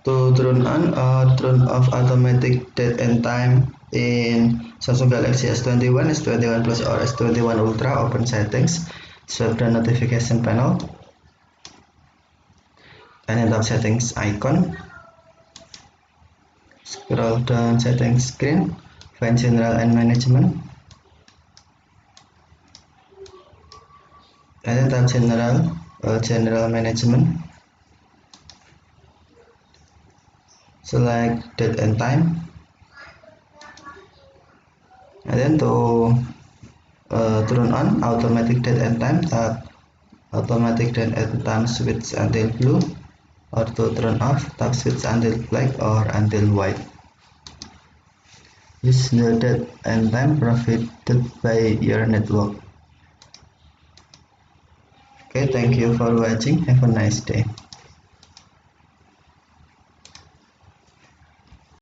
To turn on or turn off automatic date and time in Samsung Galaxy S21, S21 Plus or S21 Ultra, open settings, swipe the notification panel, and then tap settings icon. Scroll down settings screen, find general and management, and then tap general management. Select date and time, and then to turn on automatic date and time, tap automatic date and time switch until blue, or to turn off, tap switch until black or until white. Use the date and time provided by your network. Okay, thank you for watching. Have a nice day.